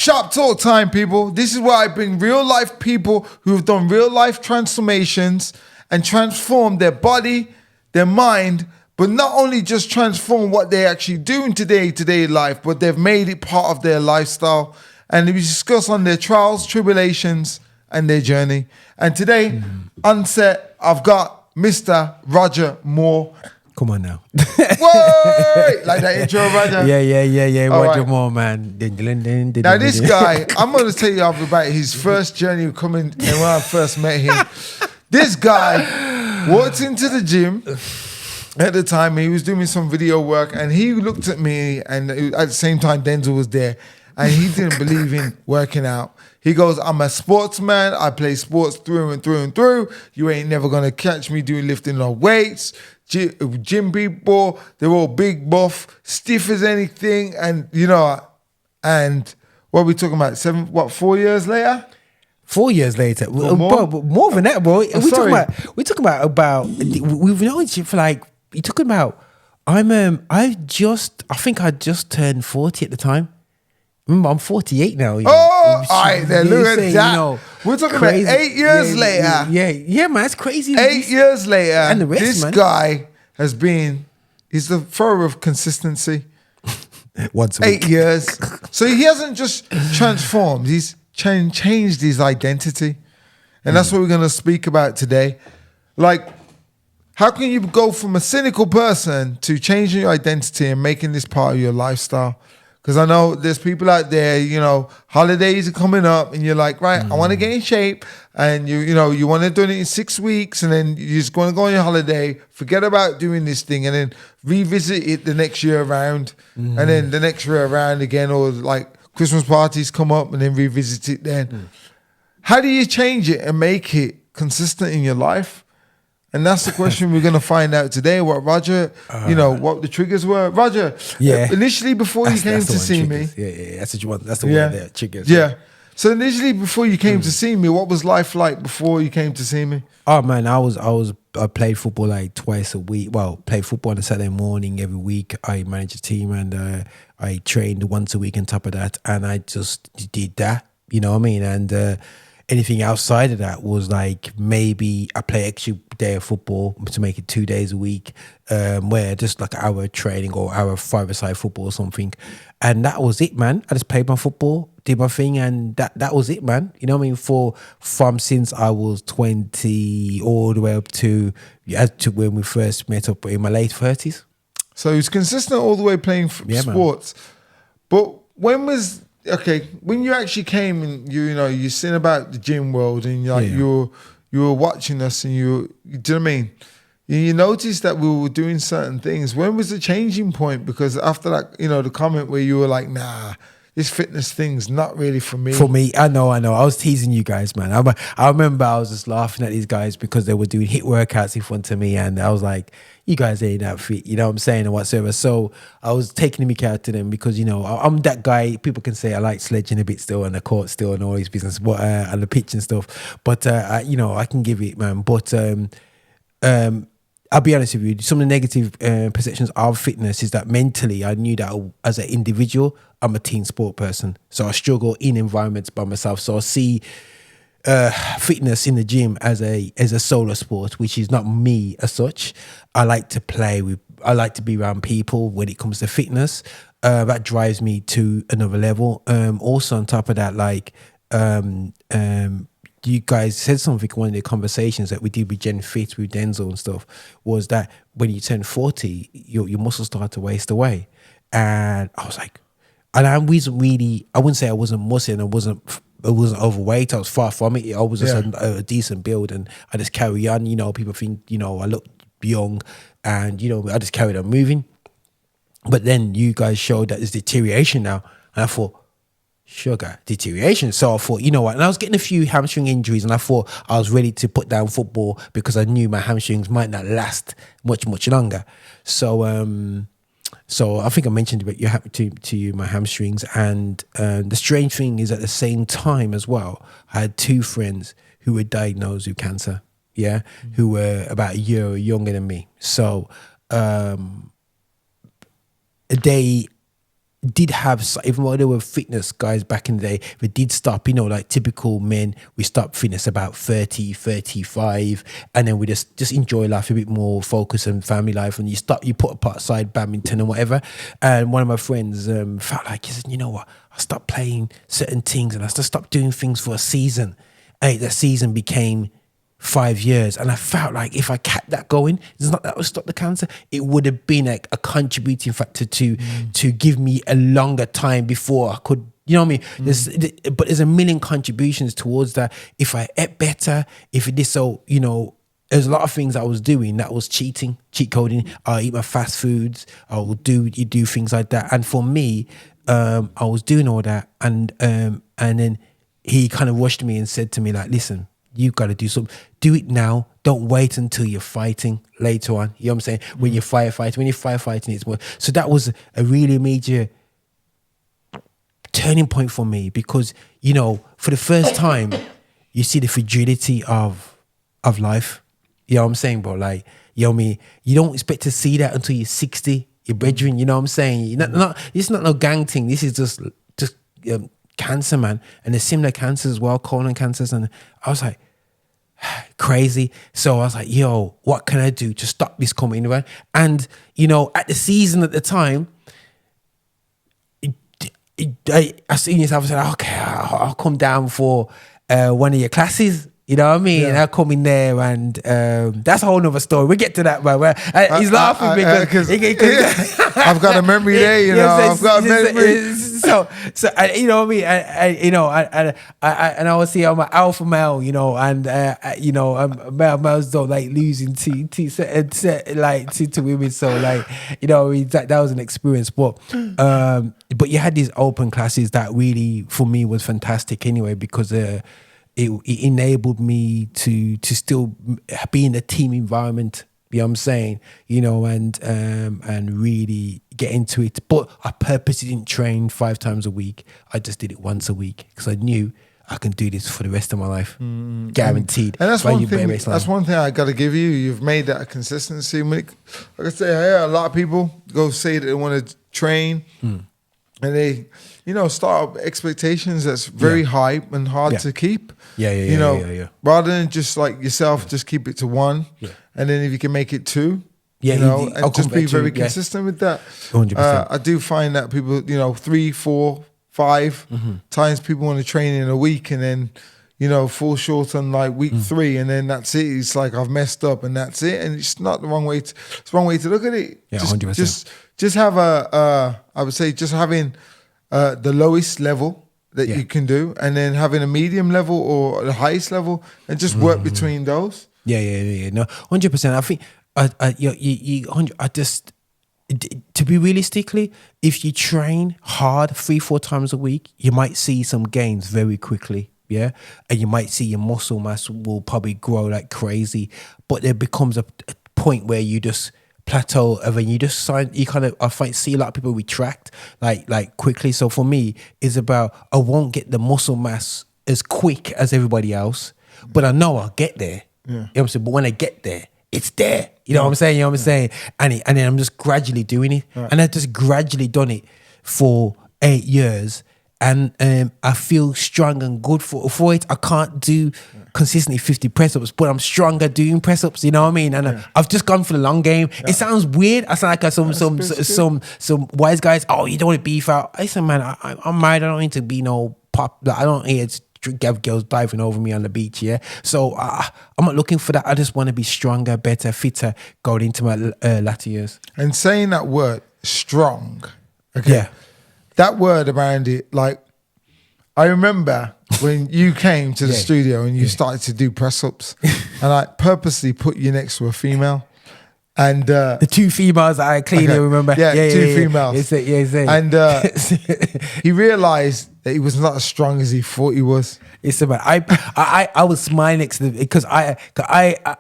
Sharp talk time, people. This is where I bring real life people who have done real life transformations and transformed their body, their mind, but not only just transform what they actually do in today life, but they've made it part of their lifestyle. And we discuss on their trials, tribulations, and their journey. And today, on set, I've got Mr. Roger Moore. Come on now. Whoa! Like that intro, Roger? Yeah. Roger right. Moore, man. Now, this guy, I'm going to tell you about his first journey coming and when I first met him. This guy walked into the gym at the time. He was doing some video work and he looked at me, and at the same time, Denzel was there, and he didn't believe in working out. He goes, I'm a sportsman. I play sports through and through and through. You ain't never going to catch me doing lifting no weights. Gym people, they're all big, buff, stiff as anything. And, you know, and what are we talking about? 4 years later? 4 years later. More? Bro, more than that, bro. We're talking about we've known each other for like, you're talking about, I think I just turned 40 at the time. Remember, I'm 48 now. Oh, all right, then look at that. You know, we're talking crazy. About 8 years later. Yeah, man, it's crazy. 8 years later, and the rest, this man. guy has been, he's the thorough of consistency. Once a week. 8 years. So he hasn't just transformed, he's changed his identity. And that's what we're going to speak about today. Like, how can you go from a cynical person to changing your identity and making this part of your lifestyle? Because I know there's people out there, you know, holidays are coming up and you're like, right, I want to get in shape. And you want to do it in 6 weeks, and then you're just going to go on your holiday, forget about doing this thing, and then revisit it the next year around. And then the next year around again, or like Christmas parties come up and then revisit it then. How do you change it and make it consistent in your life? And that's the question we're going to find out today. What Roger, what the triggers were. Roger, initially before you came to see me. Yeah, that's what you want. That's the word there, triggers. Yeah. So initially before you came to see me, what was life like before you came to see me? Oh man, I played football like twice a week. Well, played football on a Saturday morning every week. I managed a team and I trained once a week on top of that. And I just did that, you know what I mean? And anything outside of that was like maybe I play extra day of football to make it 2 days a week, where just like an hour of training or hour of five-a-side football or something. And that was it, man. I just played my football, did my thing, and that was it, man. You know what I mean? From since I was 20 all the way up to when we first met up in my late 30s. So he was consistent all the way playing sports. Man. But when you actually came and you're seeing about the gym world and you were watching us and do you know what I mean? You noticed that we were doing certain things. When was the changing point? Because after that, the comment where you were like, nah, this fitness thing's not really for me. For me, I know. I was teasing you guys, man. I remember I was just laughing at these guys because they were doing HIIT workouts in front of me, and I was like, you guys ain't that fit, you know what I'm saying, and whatsoever. So I was taking the mick out to them because, I'm that guy. People can say I like sledging a bit still on the court still and all these business, but and the pitch and stuff. But, I can give it, man. But I'll be honest with you, some of the negative perceptions of fitness is that mentally I knew that as an individual, I'm a team sport person. So I struggle in environments by myself. So I see fitness in the gym as a solo sport, which is not me as such. I like to I like to be around people when it comes to fitness. That drives me to another level. Also on top of that, like, you guys said something in one of the conversations that we did with Gen Fit, with Denzel and stuff, was that when you turn 40, your muscles start to waste away. And I was like, and I wasn't really, I wouldn't say I wasn't muscling, I wasn't overweight, I was far from it. I was just a decent build, and I just carry on. People think, I look young, and, I just carried on moving. But then you guys showed that there's deterioration now. And I thought, sugar, deterioration. So I thought, you know what? And I was getting a few hamstring injuries, and I thought I was ready to put down football because I knew my hamstrings might not last much longer. So I think I mentioned about to you my hamstrings, and the strange thing is at the same time as well, I had two friends who were diagnosed with cancer, who were about a year younger than me. So they did have, even though there were fitness guys back in the day, we did stop, like typical men, we stopped fitness about 30, 35, and then we just enjoy life a bit more, focus on family life, and you put aside badminton and whatever. And one of my friends felt like, he said, you know what, I stopped playing certain things and I just stopped doing things for a season. And that season became 5 years, and I felt like if I kept that going, it's not that would stop the cancer, it would have been a contributing factor to give me a longer time before I could, you know what I mean? But there's a million contributions towards that. If I ate better, if it did so, there's a lot of things I was doing that was cheat coding. I eat my fast foods, I will do things like that. And for me, I was doing all that, and then he kind of rushed me and said to me, like, listen, you've got to do something. Do it now. Don't wait until you're fighting later on. You know what I'm saying? When you're firefighting, it's more. So that was a really major turning point for me, because, for the first time, you see the fragility of life. You know what I'm saying, bro? Like, you know what I mean? You don't expect to see that until you're 60, your brethren, you know what I'm saying? It's not no gang thing. This is just cancer, man. And there's similar cancers as well, colon cancers. And I was like, crazy. So I was like, yo, what can I do to stop this coming around? And, at the season at the time, I seen yourself and said, okay, I'll come down for one of your classes. You know what I mean? Yeah. And I come in there, and that's a whole nother story. We'll get to that, man. He's laughing because I've got a memory there, I've got a memory. So you know what I mean? And I was see I'm an alpha male, and males don't like losing to women. So that was an experience. But you had these open classes that really, for me, was fantastic anyway, because it enabled me to still be in a team environment. You know what I'm saying? And really get into it. But I purposely didn't train 5 times a week. I just did it once a week, because I knew I can do this for the rest of my life. Guaranteed. And that's one thing. That's one thing I got to give you. You've made that a consistency. Like I say, a lot of people go say that they want to train, and they, start up expectations that's very high and hard to keep. Yeah. Rather than just like yourself, just keep it to 1. Yeah. And then if you can make it 2, and just be very consistent with that. 100%. I do find that people, 3, 4, 5 times people want to train in a week, and then, fall short on like week 3, and then that's it. It's like, I've messed up, and that's it. And it's not the wrong way. It's the wrong way to look at it. Yeah, 100%. Just have I would say just having the lowest level that you can do, and then having a medium level or the highest level, and just work between those. Yeah. No, 100%. I think to be realistically, if you train hard 3-4 times a week, you might see some gains very quickly. Yeah, and you might see your muscle mass will probably grow like crazy, but there becomes a point where you just plateau, and then I see a lot of people retract like quickly. So for me, it's about, I won't get the muscle mass as quick as everybody else, but I know I'll get there. Yeah. You know what I'm saying? But when I get there, it's there. You know what I'm saying? You know what I'm saying? And then I'm just gradually doing it. Right. And I've just gradually done it for 8 years. And I feel strong and good for it. I can't do consistently 50 press-ups, but I'm stronger doing press-ups, you know what I mean? And I've just gone for the long game. Yeah. It sounds weird. I sound like some wise guys, oh, you don't want to beef out. I said, man, I'm married. I don't need to be no pop. I don't need to have girls diving over me on the beach, yeah? So I'm not looking for that. I just want to be stronger, better, fitter going into my latter years. And saying that word, strong, okay? Yeah. That word around it, like, I remember when you came to the studio and you started to do press-ups, and I purposely put you next to a female. And the 2 females I clearly remember. Yeah, 2 females. And he realized that he was not as strong as he thought he was. It's about I was smiling next to them, because I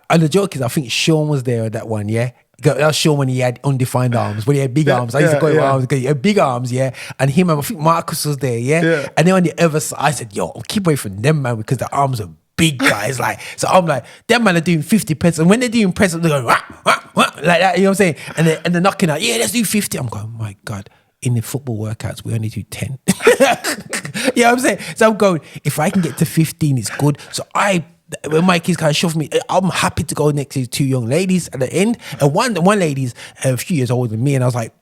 and the joke is, I think Sean was there at that one, yeah. That was Sean when he had undefined arms, when he had big arms. I used to go with arms, because he had big arms, yeah. And him, and I think Marcus was there, yeah. And then on the other side, I said, yo, keep away from them, man, because the arms are big guys. Like, so I'm like, them man are doing 50 press, and when they're doing press, they're going wah, wah, wah, like that, you know what I'm saying? And they're knocking out, yeah, let's do 50. I'm going, oh my God, in the football workouts, we only do 10. You know what I'm saying? So I'm going, if I can get to 15, it's good. So when Mikey's kind of shoved me, I'm happy to go next to 2 young ladies at the end. And one lady's a few years older than me. And I was like,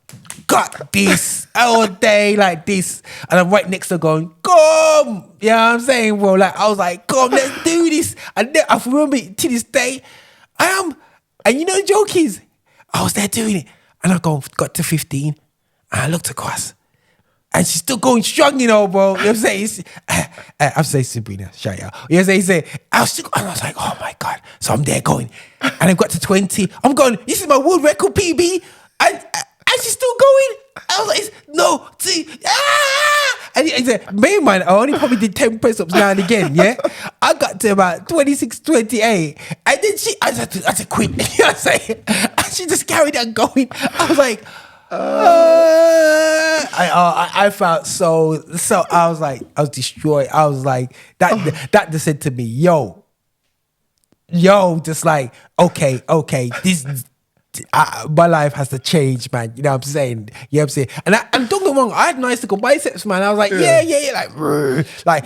got this all day like this. And I'm right next to her going, come. You know what I'm saying, bro? Like, I was like, come, let's do this. And then I remember to this day, and you know the joke is, I was there doing it. And I got to 15. And I looked across. And she's still going strong, you know, bro. You know what I'm saying? I'm saying Sabrina, shout out. You know what I'm saying? I was like, oh my God. So I'm there going. And I got to 20. I'm going, this is my world record PB. And she's still going. I was like, no, see, And he said, bear in mind, I only probably did 10 press-ups now and again, yeah? I got to about 26, 28. And then I had to quit. You know what I'm saying? And she just carried on going. I was like, I felt so I was like, I was destroyed. I was like, that just said to me, yo, just like, okay, this my life has to change, man. You know what I'm saying? You know what I'm saying? And don't get me wrong, I had nice little biceps, man. I was like, yeah, like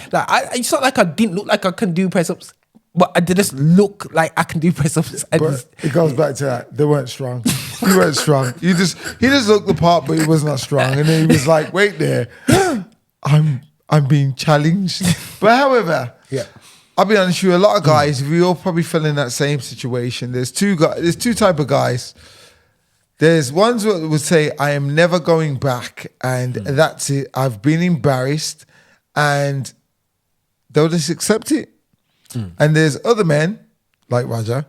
it's not like I didn't look like I can do press-ups, but I just look like I can do press-ups. It goes back to that. They weren't strong. You weren't strong. He just looked the part, but he was not strong. And then he was like, wait there. I'm being challenged. But however, I'll be honest with you, a lot of guys, we all probably fell in that same situation. There's two type of guys. There's ones that would say, I am never going back, and that's it. I've been embarrassed, and they'll just accept it. And there's other men, like Roger,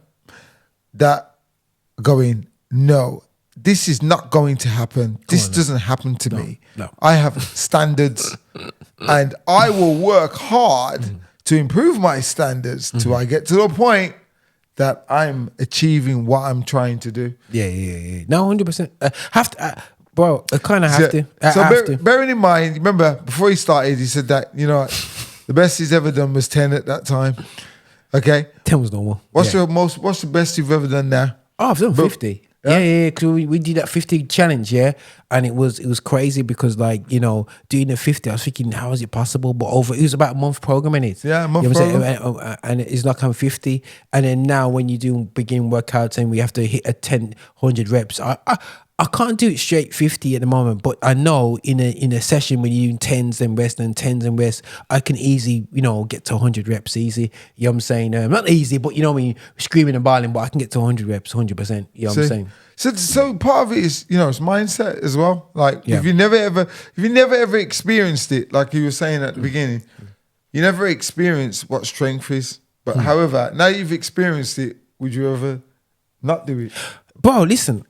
that are going, no, this is not going to happen. This doesn't happen to me. No. I have standards, and I will work hard to improve my standards till I get to the point that I'm achieving what I'm trying to do. Yeah. No, 100%. Have to, bro. I kind of have to. Bearing in mind, remember before he started, he said that the best he's ever done was 10 at that time. Okay, 10 was normal. What's the best you've ever done now? Oh, I've done 50. Yeah. Because we did that 50 challenge, and it was crazy because doing the 50, I was thinking, how is it possible? But it was about a month programming it. Yeah, a month program. And it's like I'm 50, and then now when you do begin workouts and we have to hit a 10, 100 reps, I can't do it straight 50 at the moment, but I know in a session when you do 10s and rest and 10s and rest, I can easily, get to 100 reps easy. You know what I'm saying? Not easy, but screaming and bawling, but I can get to 100 reps, 100%. You know what I'm saying? So part of it is, it's mindset as well. Like if you never ever experienced it, like you were saying at the beginning, you never experienced what strength is. But however, now you've experienced it, would you ever not do it? Bro, listen,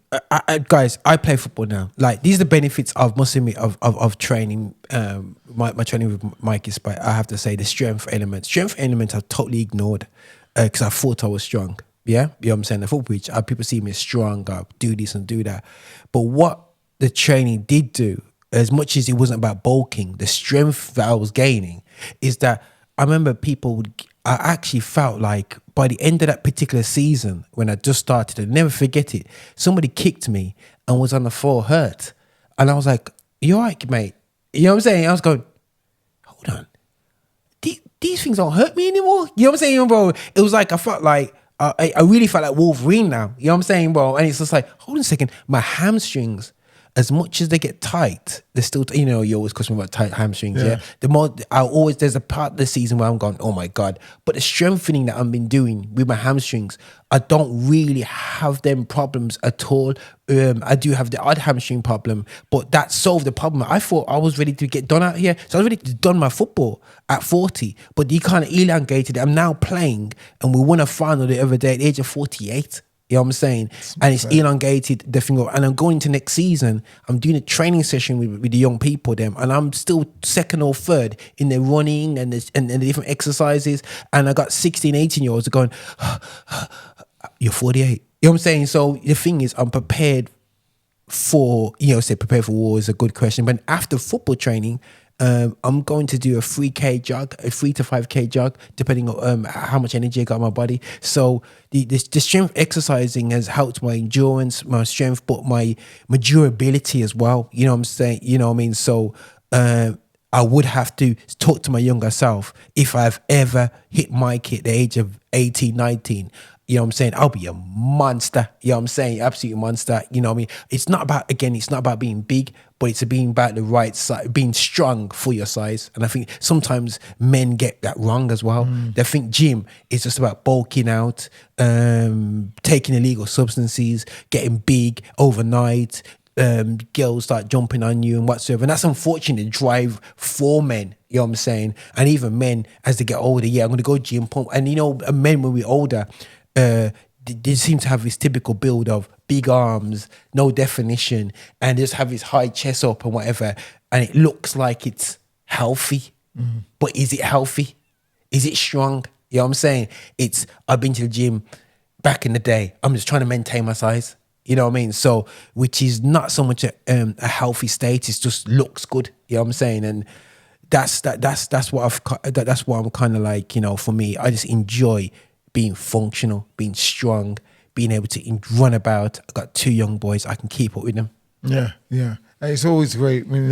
guys, I play football now. Like, these are the benefits of of training. My training with Mikey Sharp. I have to say the strength elements. Strength elements I've totally ignored because I thought I was strong. Yeah, you know what I'm saying? The football pitch, people see me as strong. I do this and do that. But what the training did do, as much as it wasn't about bulking, the strength that I was gaining is that I remember I actually felt like by the end of that particular season, when I just started, I'll never forget it, somebody kicked me and was on the floor hurt. And I was like, you all right, mate? You know what I'm saying? I was going, hold on. These things don't hurt me anymore. You know what I'm saying, bro? It was like, I felt like, I really felt like Wolverine now. You know what I'm saying, bro? And it's just like, hold on a second. My hamstrings, as much as they get tight, they're still, you always question about tight hamstrings, yeah? The more, there's a part of the season where I'm going, oh my God. But the strengthening that I've been doing with my hamstrings, I don't really have them problems at all. I do have the odd hamstring problem, but that solved the problem. I thought I was ready to get done out here. So I was ready to done my football at 40, but you kind of elongated it. I'm now playing, and we won a final the other day at the age of 48. You know what I'm saying? And it's elongated the thing. And I'm going into next season. I'm doing a training session with the young people, and I'm still second or third in the running and the different exercises. And I got 16, 18-year-olds going, you're 48. You know what I'm saying? So the thing is, I'm prepared for, prepared for war is a good question. But after football training, I'm going to do a 3K jog, a 3 to 5K jog, depending on how much energy I got in my body. So the strength exercising has helped my endurance, my strength, but my durability as well. You know what I'm saying? You know what I mean? So I would have to talk to my younger self if I've ever hit Mikey at the age of 18, 19. You know what I'm saying? I'll be a monster. You know what I'm saying? Absolute monster. You know what I mean? It's not about being big, but it's being about the right size, being strong for your size. And I think sometimes men get that wrong as well. They think gym is just about bulking out, taking illegal substances, getting big overnight. Girls start jumping on you and whatsoever. And that's unfortunately the drive for men. You know what I'm saying? And even men, as they get older, I'm going to go gym pump. And, men when we're older, they seem to have this typical build of big arms, no definition, and just have this high chest up and whatever. And it looks like it's healthy. But is it healthy? Is it strong? You know what I'm saying? I've been to the gym back in the day. I'm just trying to maintain my size. You know what I mean? So, which is not so much a healthy state. It just looks good. You know what I'm saying? And that's what I'm kind of like. For me, I just enjoy being functional, being strong, being able to run about. I've got 2 young boys. I can keep up with them. Yeah. And it's always great when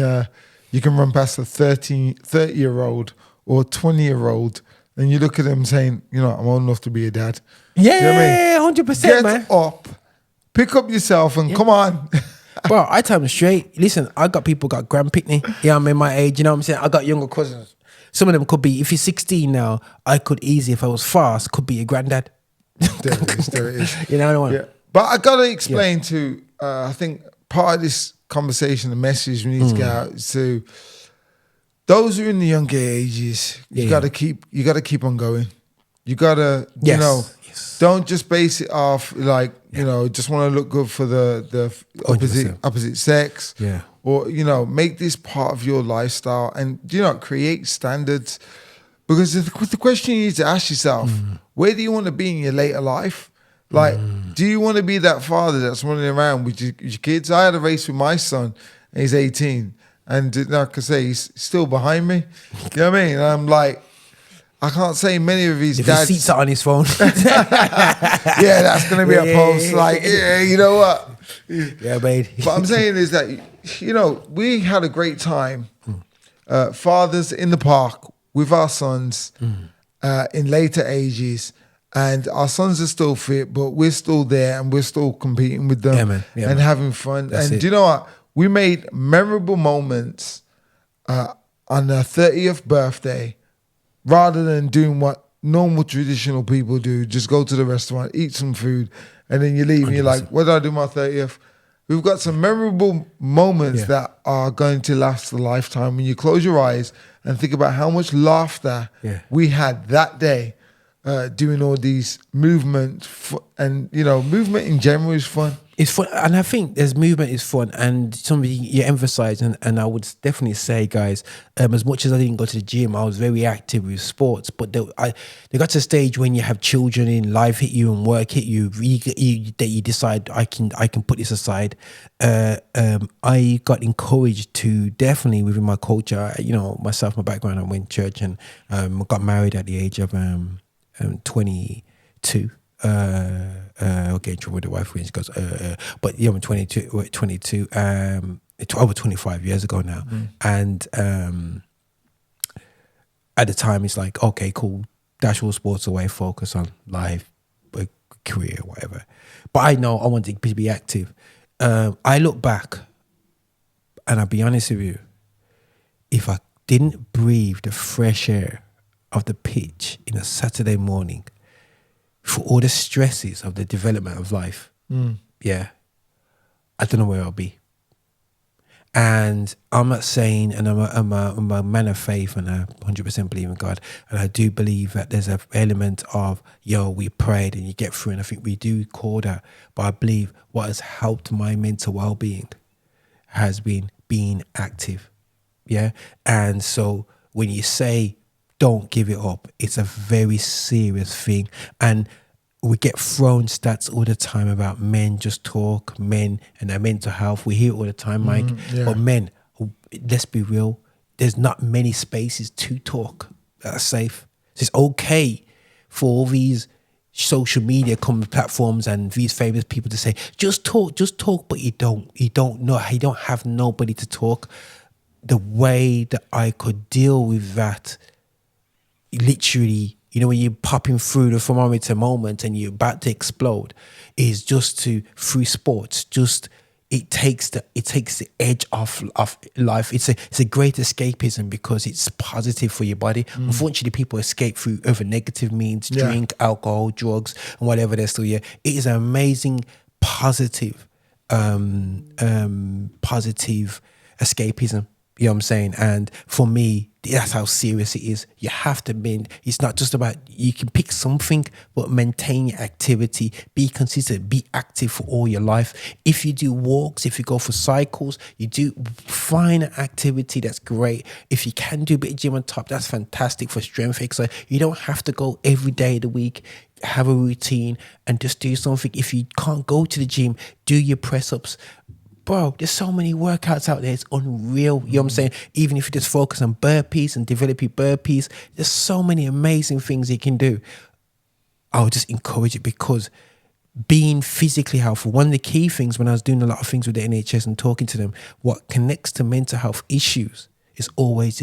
you can run past a 30-year-old or 20-year-old, and you look at them saying, I'm old enough to be a dad. Yeah, you know what I mean? 100%, man. Get up. Pick up yourself and come on. Bro, I tell them straight. Listen, I got people got Grand Pitney. Yeah, I'm in my age. You know what I'm saying? I got younger cousins. Some of them could be, if you're 16 now, I could easily, if I was fast, could be your granddad. There it is. You know what I mean? Yeah. But I got to explain to, I think part of this conversation, the message we need to get out is to those who are in the younger ages, you got to keep on going. You got to, don't just base it off like, just want to look good for the opposite sex. Yeah. Or, make this part of your lifestyle and, create standards. Because the question you need to ask yourself, where do you want to be in your later life? Like, do you want to be that father that's running around with your kids? I had a race with my son, and he's 18. And like I say, he's still behind me. You know what I mean? And I'm like, I can't say many of his dads. If he seats it on his phone. Yeah, that's going to be a post. Like, you know what? Yeah, mate. What I'm saying is that, we had a great time. Fathers in the park with our sons in later ages. And our sons are still fit, but we're still there and we're still competing with them and having fun. That's and do you know what? We made memorable moments on their 30th birthday rather than doing what normal traditional people do. Just go to the restaurant, eat some food, and then you leave 100%. And you're like, what did I do my 30th? We've got some memorable moments that are going to last a lifetime. When you close your eyes and think about how much laughter we had that day doing all these movements. And, movement in general is fun. It's fun, and I think there's movement is fun, and something you emphasize, and I would definitely say, guys, as much as I didn't go to the gym, I was very active with sports, but they got to a stage when you have children in, life hit you and work hit you, that you decide I can put this aside. I got encouraged to definitely within my culture, myself, my background, I went to church and got married at the age of 22. Okay, trouble with the wife when she goes, but I'm 22, over 25 years ago now. And at the time it's like, okay, cool, dash all sports away, focus on life, career, whatever. But I know I wanted to be active. I look back and I'll be honest with you, if I didn't breathe the fresh air of the pitch in a Saturday morning, for all the stresses of the development of life, I don't know where I'll be. And I'm not saying, and I'm a man of faith, and I 100% believe in God, and I do believe that there's an element of, we prayed and you get through, and I think we do call that. But I believe what has helped my mental well-being has been being active, And so when you say, don't give it up, it's a very serious thing. And we get thrown stats all the time about men just talk, men and their mental health. We hear it all the time, Mike. But men, let's be real, there's not many spaces to talk that are safe. So it's okay for all these social media platforms and these famous people to say, just talk, but you don't know, you don't have nobody to talk. The way that I could deal with that, literally, you know, when you're popping through the thermometer moment and you're about to explode, is just through sports, just it takes the edge off life. It's a great escapism because it's positive for your body. Unfortunately, people escape through other negative means, drink, alcohol, drugs, and whatever they're still here. It is an amazing positive escapism. You know what I'm saying? And for me, that's how serious it is. You have to bend. It's not just about, you can pick something, but maintain your activity, be consistent, be active for all your life. If you do walks, if you go for cycles, you do find an activity, that's great. If you can do a bit of gym on top, that's fantastic for strength exercise. You don't have to go every day of the week. Have a routine and just do something. If you can't go to the gym, do your press-ups. Bro, there's so many workouts out there. It's unreal. You know what I'm saying? Even if you just focus on burpees and develop your burpees, there's so many amazing things you can do. I would just encourage it, because being physically healthy, one of the key things when I was doing a lot of things with the NHS and talking to them, what connects to mental health issues is always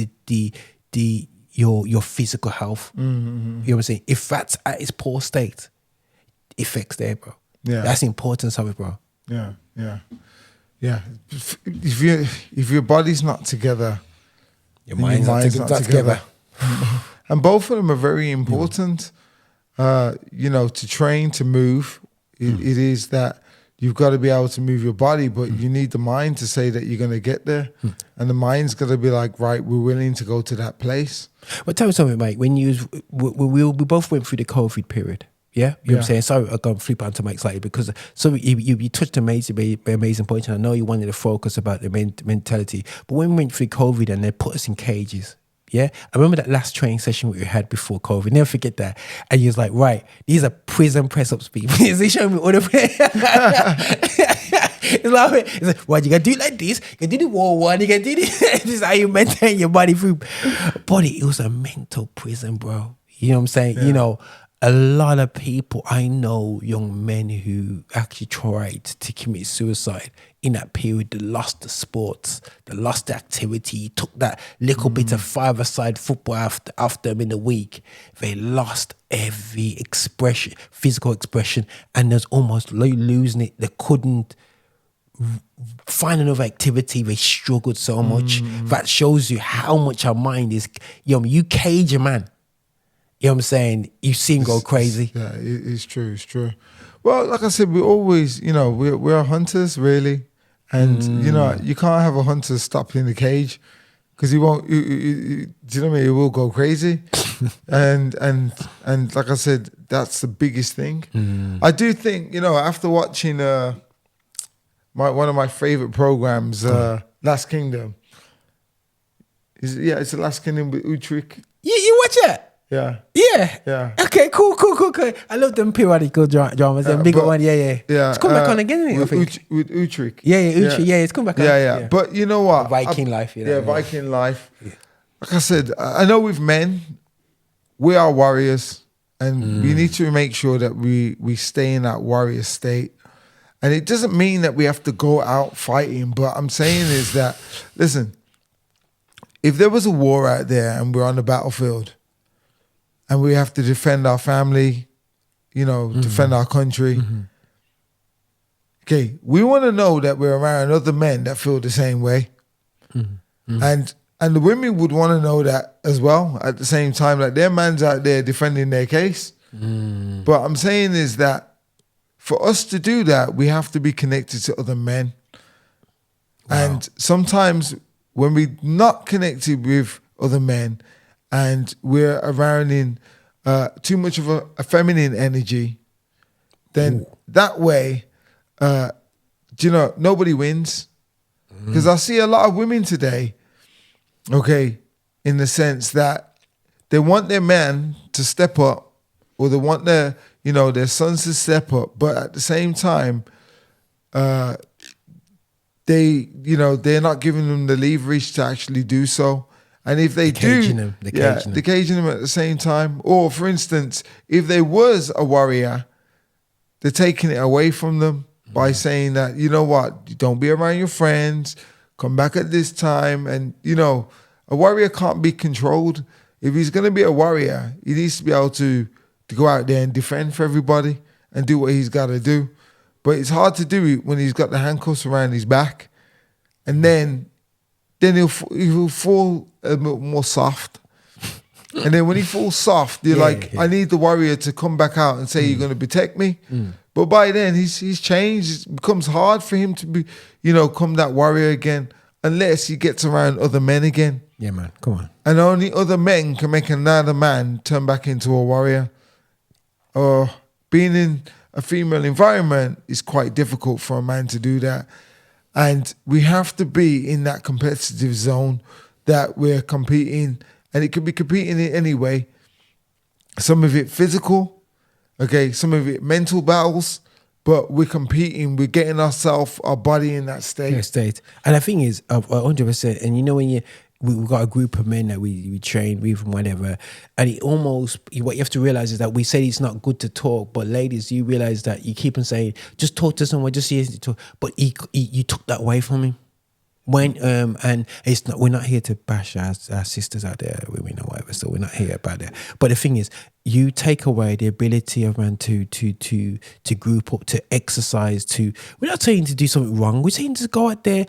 your physical health. You know what I'm saying? If that's at its poor state, effects there, bro. Yeah. That's the importance of it, bro. Yeah. If your body's not together, Your mind's not together. And both of them are very important. To train, to move. It is that you've got to be able to move your body, but you need the mind to say that you're going to get there. And the mind's got to be like, right, we're willing to go to that place. But tell me something, mate. When we both went through the COVID period. Yeah, you know what I'm saying? Sorry, I'm going to flip onto Mike slightly, because you touched amazing points, and I know you wanted to focus about the mentality. But when we went through COVID and they put us in cages, yeah, I remember that last training session we had before COVID. Never forget that. And he was like, right, these are prison press-ups people. They showed me all the It's like, what, you gotta do it like this, you gotta do the wall one, you gotta do this. This is how you maintain your body through. Body, it was a mental prison, bro. You know what I'm saying? Yeah. You know, a lot of people, I know young men who actually tried to commit suicide in that period. They lost the sports, they lost the activity, took that little bit of five-a-side football after them in the week. They lost every expression, physical expression, and there's almost losing it. They couldn't find another activity. They struggled so much. That shows you how much our mind is. You cage a man. You know what I'm saying? You see him go crazy. Yeah, it's true. It's true. Well, like I said, we always, we're hunters, really. And, you can't have a hunter stuck in the cage, because he won't, do you know what I mean? He will go crazy. and like I said, that's the biggest thing. I do think, after watching one of my favorite programs, Last Kingdom. It's the Last Kingdom with Utrecht. You watch it? Yeah. Yeah. Okay, cool. I love them periodical dramas. Them bigger one, yeah. Yeah. It's come back on again, isn't it? With Utrecht. Yeah, Utrecht. Yeah, it's come back on. Yeah. But you know what? Viking life. Viking life. Yeah. Like I said, I know with men, we are warriors, and we need to make sure that we stay in that warrior state. And it doesn't mean that we have to go out fighting, but I'm saying is that, listen, if there was a war out there and we're on the battlefield, and we have to defend our family, defend our country. Okay, we want to know that we're around other men that feel the same way. And the women would want to know that as well at the same time, like their man's out there defending their case. But I'm saying is that for us to do that, we have to be connected to other men. Wow. And sometimes when we're not connected with other men, and we're around in too much of a feminine energy, then that way, nobody wins. Because I see a lot of women today, okay, in the sense that they want their man to step up, or they want their sons to step up, but at the same time, they're not giving them the leverage to actually do so. And if they caging them, they're caging them at the same time. Or for instance, if they was a warrior, they're taking it away from them by saying that, you know what, don't be around your friends, come back at this time. And, you know, a warrior can't be controlled. If he's going to be a warrior, he needs to be able to go out there and defend for everybody and do what he's got to do. But it's hard to do it when he's got the handcuffs around his back. And then he'll fall a bit more soft. And then when he falls soft, you're I need the warrior to come back out and say, you're going to protect me. But by then, he's changed. It becomes hard for him to be, you know, come that warrior again, unless he gets around other men again. Yeah, man, come on. And only other men can make another man turn back into a warrior. Or being in a female environment is quite difficult for a man to do that. And we have to be in that competitive zone that we're competing. And it could be competing in any way. Some of it physical, okay, some of it mental battles, but we're competing, we're getting ourselves, our body in that state. And the thing is, 100%, and you know, when we've got a group of men that we train with and whatever, and it almost, what you have to realize is that we say it's not good to talk, but ladies, you realize that you keep on saying, just talk to someone, just hear to talk, but you took that away from him. And it's not, we're not here to bash our sisters out there, women or whatever, so we're not here about that. But the thing is, you take away the ability of man to group up, to exercise, we're not saying to do something wrong, we're saying to go out there,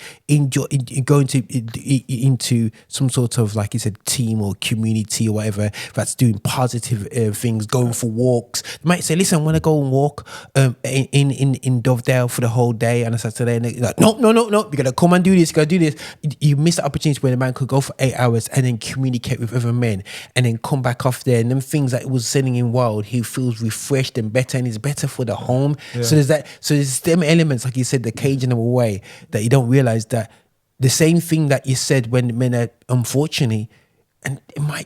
go into some sort of, like you said, team or community or whatever that's doing positive things, going for walks. They might say, listen, I want to go and walk in Dovedale for the whole day on a Saturday, and they're like, no, you gotta come and do this, you gotta do this. You miss the opportunity where the man could go for 8 hours and then communicate with other men and then come back off there, and them things that it was sending him wild, he feels refreshed and better, and it's better for the home. So there's them elements, like you said, the caging them away, that you don't realize that the same thing that you said when men are, unfortunately, and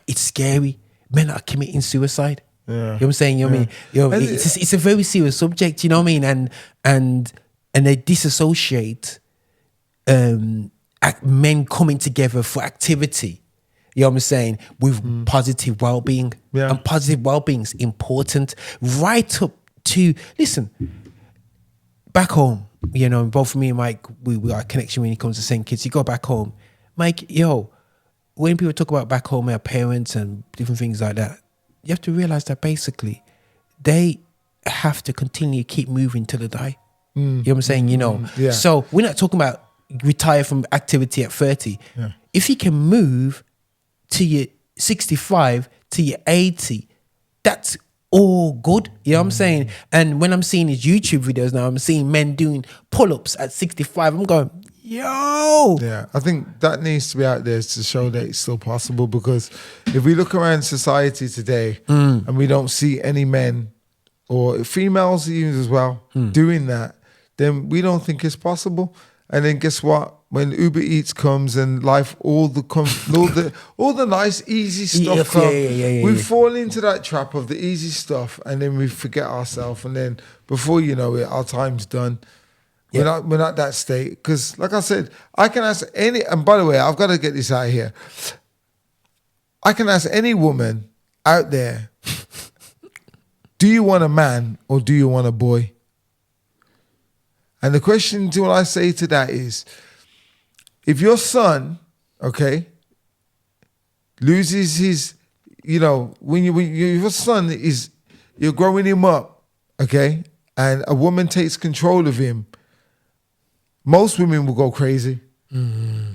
it's scary, men are committing suicide. You know what I'm saying? You know what I mean? It's a very serious subject, you know what I mean? And they disassociate men coming together for activity. You know what I'm saying? With positive well-being. Yeah. And positive well-being is important. Right up to, listen, back home, you know, both me and Mike, we got a connection when it comes to saying kids. You go back home. Mike, when people talk about back home, our parents and different things like that, you have to realize that basically they have to continue keep moving till they die. You know what I'm saying? You know, so we're not talking about retire from activity at 30. Yeah. If you can move to your 65, to your 80, that's all good. You know what I'm saying? And when I'm seeing his YouTube videos now, I'm seeing men doing pull-ups at 65. I'm going, yo. Yeah, I think that needs to be out there to show that it's still possible, because if we look around society today and we don't see any men or females even as well doing that, then we don't think it's possible. And then guess what? When Uber Eats comes and life, all the nice, easy stuff comes, we fall into that trap of the easy stuff, and then we forget ourselves. And then before you know it, our time's done. Yeah. We're not that state. Because like I said, I can ask any, and by the way, I've got to get this out here. I can ask any woman out there, do you want a man or do you want a boy? And the question to what I say to that is, if your son, okay, loses his, when your son is, you're growing him up, okay, and a woman takes control of him, most women will go crazy. Mm-hmm.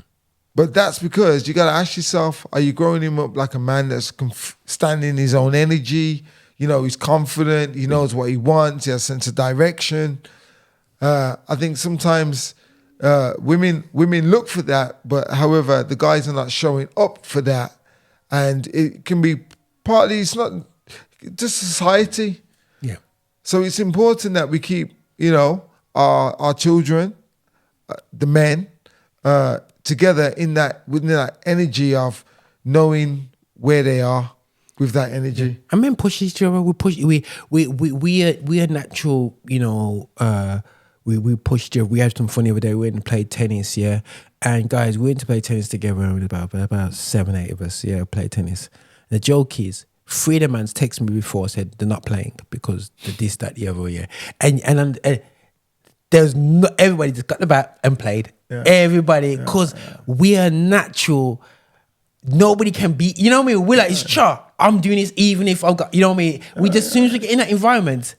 But that's because you got to ask yourself, are you growing him up like a man that's standing in his own energy? He's confident, he knows what he wants, he has a sense of direction. I think sometimes women look for that, but however, the guys are not showing up for that. And it can be partly, it's not just society. Yeah. So it's important that we keep, our children, the men, together within that energy of knowing where they are with that energy. Yeah. And men push each other. We are natural. we pushed it. We had some fun the other day. We went and played tennis, yeah. And guys, we went to play tennis together. With about 7, 8 of us, yeah, play tennis. The joke is, 3 of the mans texted me before, said they're not playing because the this, that, the other, yeah. And there's no, everybody just got the bat and played. Yeah. Everybody, because we are natural. Nobody can beat. You know what I mean? We're like, it's char. I'm doing this even if I've got. You know what I mean? We just, as soon as we get in that environment,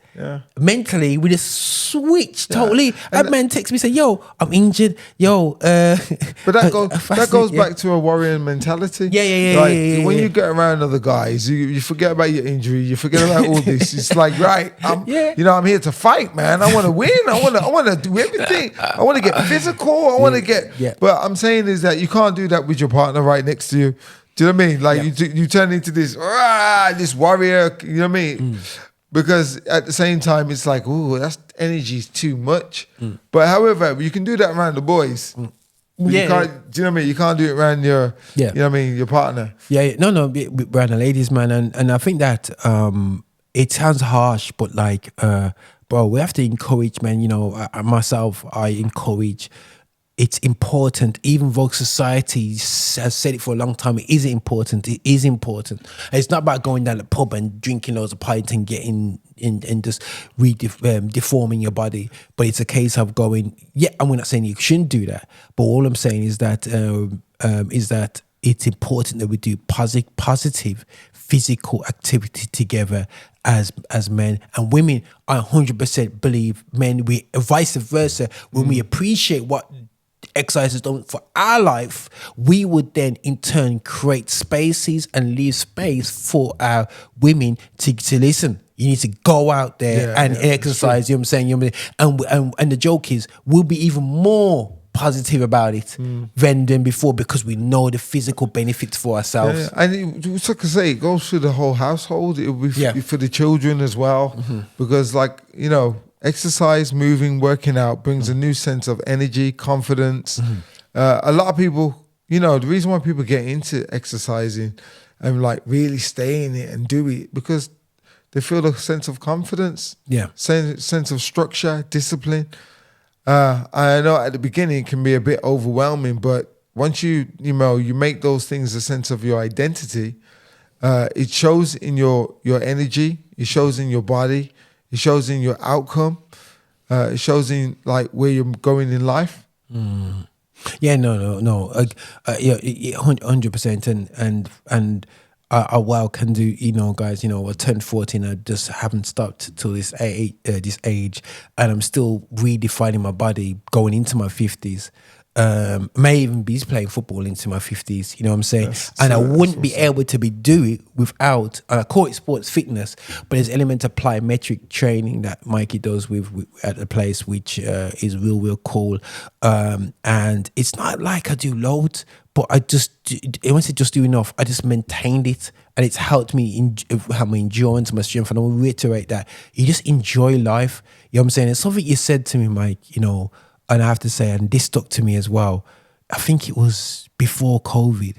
mentally, we just switch totally. That man texts me, say, "Yo, I'm injured. Yo." But that goes back to a warrior mentality. Yeah. When you get around other guys, you forget about your injury. You forget about all this. It's like, right, I'm here to fight, man. I want to win. I want to do everything. I want to get physical. I want to get. Yeah. But I'm saying is that you can't do that with your partner right next to you. Do you know what I mean? Like you turn into this warrior. You know what I mean? Because at the same time, it's like, ooh, that's energy's too much. But however, you can do that around the boys. You can't, do you know what I mean? You can't do it around your, you know what I mean, your partner. No, around the ladies, man. And I think that it sounds harsh, but like, bro, we have to encourage, man. You know, myself, I encourage. It's important, even though society has said it for a long time, it is important. It is important. It's not about going down the pub and drinking loads of pints and getting and just deforming your body. But it's a case of going, and we're not saying you shouldn't do that. But all I'm saying is that it's important that we do positive physical activity together as men and women. I 100% believe men, we vice versa, when we appreciate what exercise has done for our life, we would then in turn create spaces and leave space for our women to listen. You need to go out there and exercise. You know what I'm saying? You know what I mean? And the joke is, we'll be even more positive about it than before, because we know the physical benefits for ourselves. And it's like I say, it goes through the whole household. It will be for the children as well, because, like, you know, exercise, moving, working out brings a new sense of energy, confidence. A lot of people, you know, the reason why people get into exercising and like really stay in it and do it, because they feel a sense of confidence, sense of structure, discipline. I know at the beginning it can be a bit overwhelming, but once you make those things a sense of your identity, it shows in your energy, it shows in your body, it shows in your outcome. It shows in like where you're going in life. Yeah, no. 100%. And I can do, you know, guys. You know, I turned 14. I just haven't stopped till this age, and I'm still redefining my body going into my 50s. May even be playing football into my 50s, you know what I'm saying? I wouldn't be able to do it without, and I call it sports fitness, but there's element of plyometric training that Mikey does with at the place, which is real cool. And it's not like I do loads, but I want to just do enough. I just maintained it, and it's helped me have my endurance, my strength. And I will reiterate that you just enjoy life. You know what I'm saying? It's something you said to me, Mike, you know, and I have to say, and this stuck to me as well. I think it was before COVID.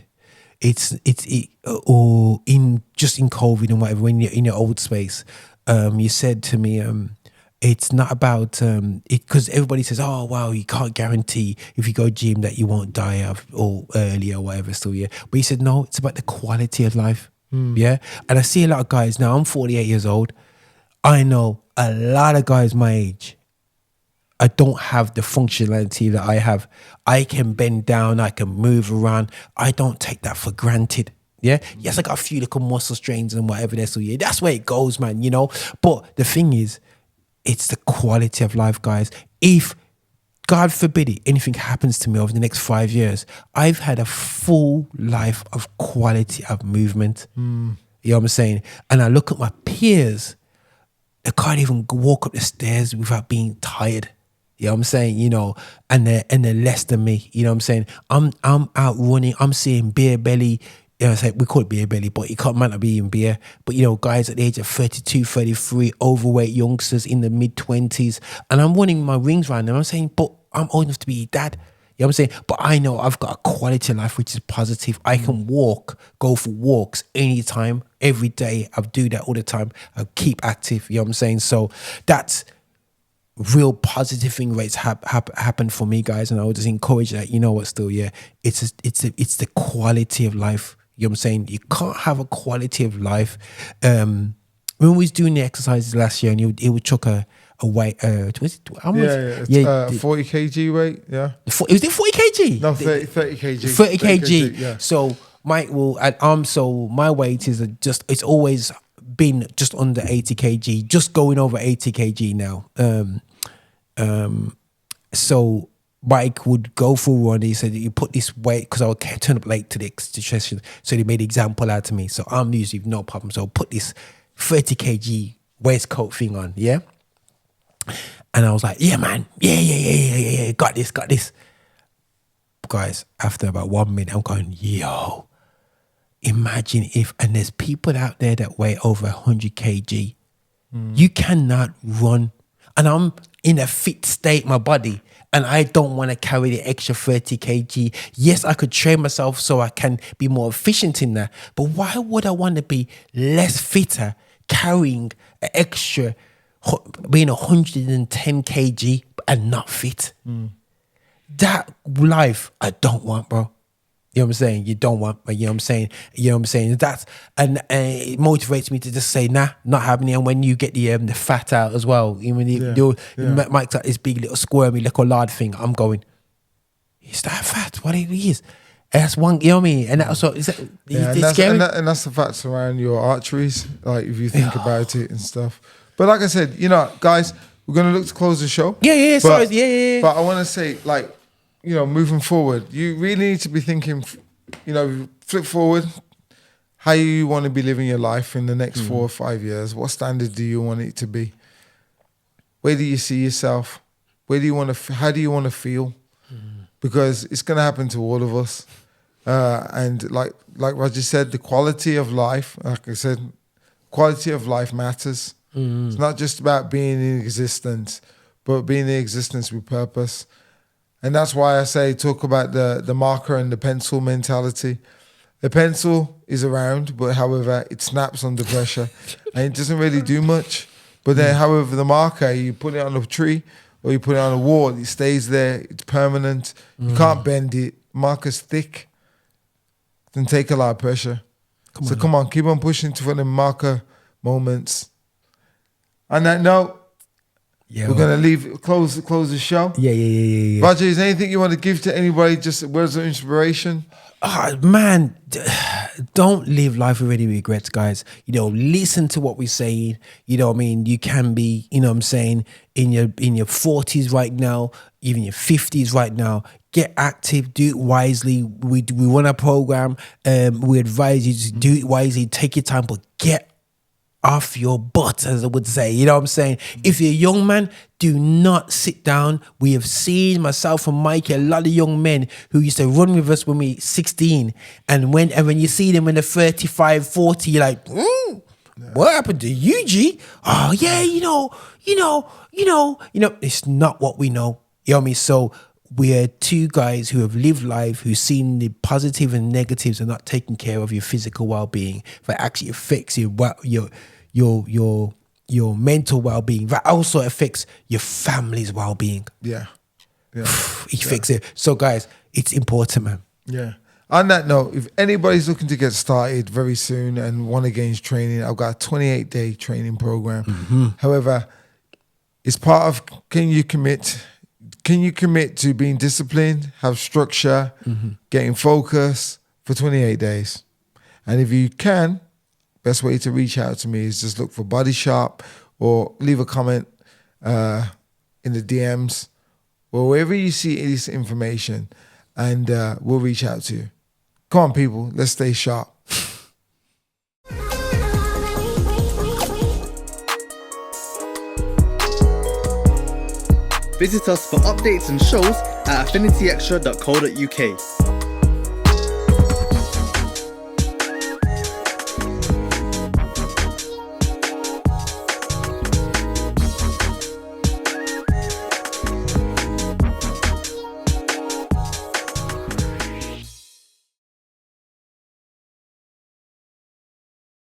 Or in COVID and whatever. When you're in your old space, you said to me, it's not about it, because everybody says, "Oh, wow, you can't guarantee if you go gym that you won't die or early or whatever." So but you said no, it's about the quality of life. Yeah, and I see a lot of guys now. I'm 48 years old. I know a lot of guys my age. I don't have the functionality that I have. I can bend down, I can move around. I don't take that for granted. Yeah. Yes, I got a few little muscle strains and whatever there. So yeah, that's where it goes, man, you know. But the thing is, it's the quality of life, guys. If, God forbid it, anything happens to me over the next 5 years, I've had a full life of quality of movement. You know what I'm saying? And I look at my peers, they can't even walk up the stairs without being tired. You know what I'm saying? You know, and they're less than me. You know what I'm saying? I'm out running. I'm seeing beer belly. You know, we call it beer belly, but it can't matter being beer. But, you know, guys at the age of 32, 33, overweight youngsters in the mid-20s. And I'm running my rings around them. I'm saying, but I'm old enough to be your dad. You know what I'm saying? But I know I've got a quality of life which is positive. I can go for walks anytime, every day. I do that all the time. I keep active. You know what I'm saying? So that's real positive thing rates happen for me, guys, and I would just encourage that. You know what? Still, yeah, it's the quality of life. You know what I'm saying? You can't have a quality of life. When we was doing the exercises last year, and he would chuck a weight. Was it? How much? 40 kg weight. Yeah. Was it 40 kg? No, 30 kg. 30 kg. Yeah. So Mike will so my weight is it's always been just under 80 kg, just going over 80 kg now. So Mike would go for a run. He said, you put this weight, because I would turn up late to the session. So they made an example out to me. So I'm usually no problem. So I'll put this 30 kg waistcoat thing on. Yeah. And I was like, yeah, man. Yeah. Got this. Guys, after about 1 minute, I'm going, yo, imagine and there's people out there that weigh over 100 kg. You cannot run. And I'm in a fit state, my body, and I don't want to carry the extra 30 kg. Yes, I could train myself so I can be more efficient in that. But why would I want to be less fitter carrying an extra, being 110 kg and not fit? That life I don't want, bro. You know what I'm saying? You don't want, but you know what I'm saying? You know what I'm saying? That's, and it motivates me to just say, nah, not happening. And when you get the fat out as well, even Mike's got this big little squirmy little lard thing, I'm going, is that fat? What it is? And that's one, you know what I mean? And that's what, it's scary. And that's the facts around your arteries, like if you think about it and stuff. But like I said, you know, guys, we're going to look to close the show. Yeah. But I want to say, like, you know, moving forward, you really need to be thinking, you know, flip forward, how you want to be living your life in the next 4 or 5 years. What standard do you want it to be? Where do you see yourself? Where do you want to? How do you want to feel? Because it's going to happen to all of us. And like Roger said, the quality of life, like I said, quality of life matters. It's not just about being in existence, but being in existence with purpose. And that's why I say talk about the marker and the pencil mentality. The pencil is around, but however, it snaps under pressure and it doesn't really do much. But then, however, the marker, you put it on a tree or you put it on a wall, it stays there, it's permanent. You can't bend it. Marker's thick. It can take a lot of pressure. Come on, keep on pushing for the marker moments. On that note, we're going to close the show. Yeah. Roger, is there anything you want to give to anybody, just words of inspiration? Oh, man, don't live life with any regrets, guys. You know, listen to what we're saying. You know what I mean? You can be, you know what I'm saying, in your 40s right now, even your 50s right now. Get active, do it wisely. We run a program. We advise you to do it wisely. Take your time, but get off your butt, as I would say. You know what I'm saying? If you're a young man, do not sit down. We have seen, myself and Mike, a lot of young men who used to run with us when we were 16, and when you see them when they're 35, 40, you're like, what happened to you, G? Oh yeah, you know, it's not what we know. You know what I mean? So we're two guys who have lived life, who've seen the positive and negatives and not taking care of your physical well-being. That actually affects your mental well-being. That also affects your family's well-being. Yeah. It affects it. So guys, it's important, man. Yeah. On that note, if anybody's looking to get started very soon and want to get into training, I've got a 28-day training program. However, it's part of, can you commit to being disciplined, have structure, getting focus for 28 days? And if you can, best way to reach out to me is just look for Body Sharp or leave a comment in the DMs or wherever you see this information, and we'll reach out to you. Come on, people, let's stay sharp. Visit us for updates and shows at affinityextra.co.uk.